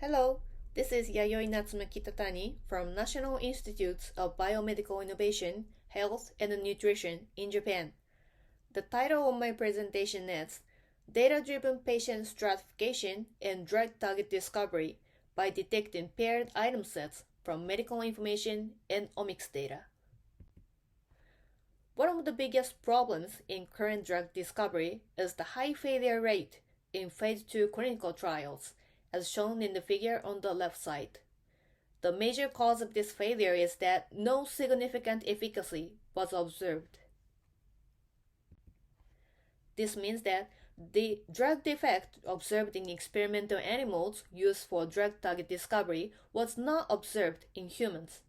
Hello, this is Yayoi Natsume-Kitatani from National Institutes of Biomedical Innovation, Health and Nutrition in Japan. The title of my presentation is Data-Driven Patient Stratification and Drug Target Discovery by Detecting Paired Item Sets from Medical Information and Omics Data. One of the biggest problems in current drug discovery is the high failure rate in phase 2 clinical trials, as shown in the figure on the left side. The major cause of this failure is that no significant efficacy was observed. This means that the drug defect observed in experimental animals used for drug target discovery was not observed in humans,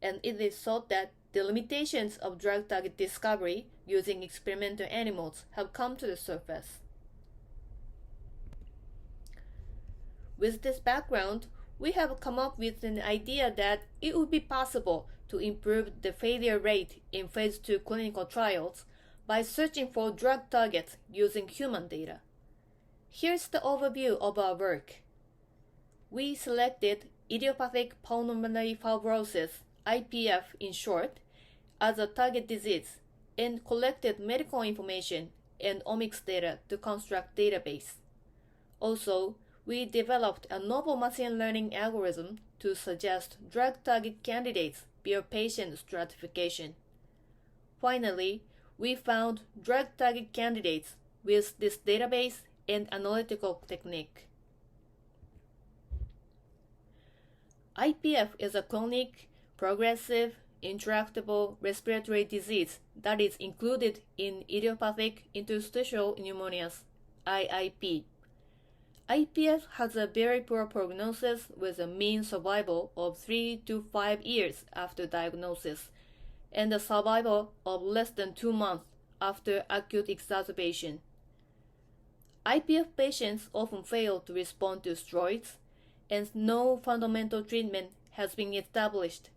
and it is thought that the limitations of drug target discovery using experimental animals have come to the surface. With this background, we have come up with an idea that it would be possible to improve the failure rate in phase 2 clinical trials by searching for drug targets using human data. Here's the overview of our work. We selected idiopathic pulmonary fibrosis, IPF in short, as a target disease and collected medical information and omics data to construct database. Also, we developed a novel machine learning algorithm to suggest drug target candidates via patient stratification. Finally, we found drug target candidates with this database and analytical technique. IPF is a chronic, progressive, intractable respiratory disease that is included in idiopathic interstitial pneumonias, IIP. IPF has a very poor prognosis with a mean survival of 3 to 5 years after diagnosis and a survival of less than 2 months after acute exacerbation. IPF patients often fail to respond to steroids, and no fundamental treatment has been established,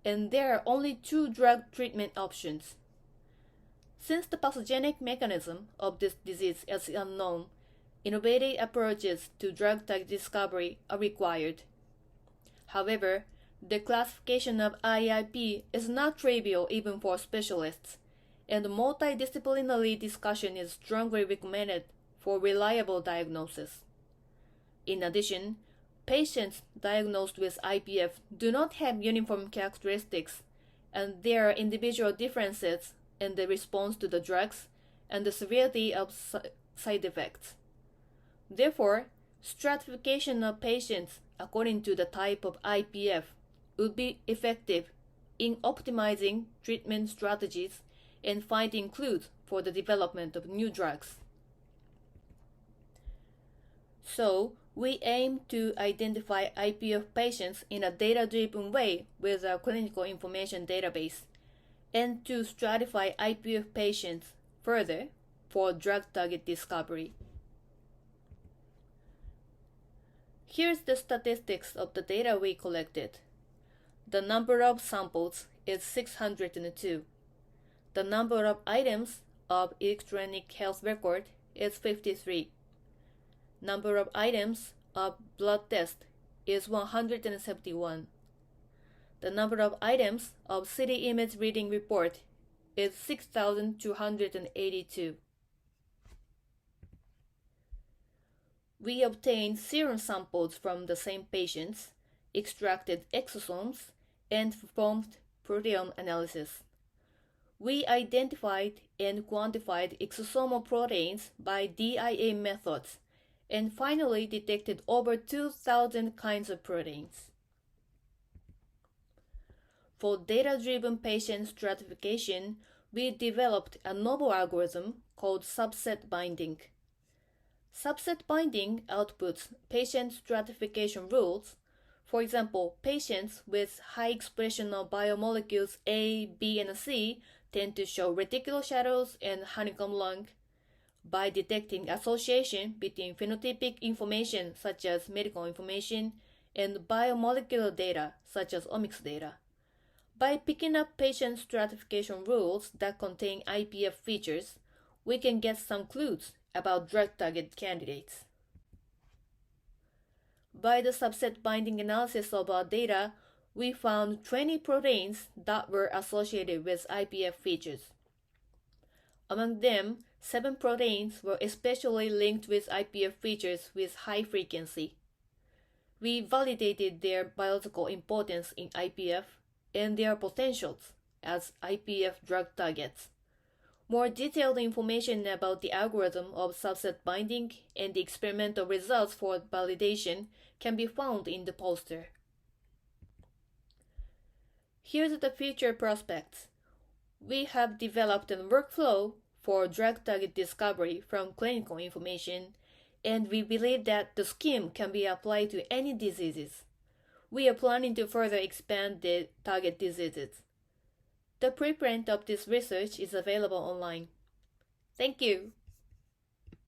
and there are only 2 drug treatment options. Since the pathogenic mechanism of this disease is unknown, innovative approaches to drug target discovery are required. However, the classification of IIP is not trivial even for specialists, and multidisciplinary discussion is strongly recommended for reliable diagnosis. In addition, patients diagnosed with IPF do not have uniform characteristics, and there are individual differences in the response to the drugs and the severity of side effects. Therefore, stratification of patients according to the type of IPF would be effective in optimizing treatment strategies and finding clues for the development of new drugs. So, we aim to identify IPF patients in a data-driven way with our clinical information database, and to stratify IPF patients further for drug target discovery. Here's the statistics of the data we collected. The number of samples is 602. The number of items of electronic health record is 53. Number of items of blood test is 171. The number of items of CT image reading report is 6,282. We obtained serum samples from the same patients, extracted exosomes, and performed proteome analysis. We identified and quantified exosomal proteins by DIA methods, and finally detected over 2,000 kinds of proteins. For data-driven patient stratification, we developed a novel algorithm called subset binding. Subset binding outputs patient stratification rules. For example, patients with high expression of biomolecules A, B, and C tend to show reticular shadows and honeycomb lung. By detecting association between phenotypic information such as medical information and biomolecular data such as omics data. By picking up patient stratification rules that contain IPF features, we can get some clues about drug target candidates. By the subset binding analysis of our data, we found 20 proteins that were associated with IPF features. Among them, 7 proteins were especially linked with IPF features with high frequency. We validated their biological importance in IPF and their potentials as IPF drug targets. More detailed information about the algorithm of subset binding and the experimental results for validation can be found in the poster. Here's the future prospects. We have developed a workflow for drug target discovery from clinical information, and we believe that the scheme can be applied to any diseases. We are planning to further expand the target diseases. The preprint of this research is available online. Thank you.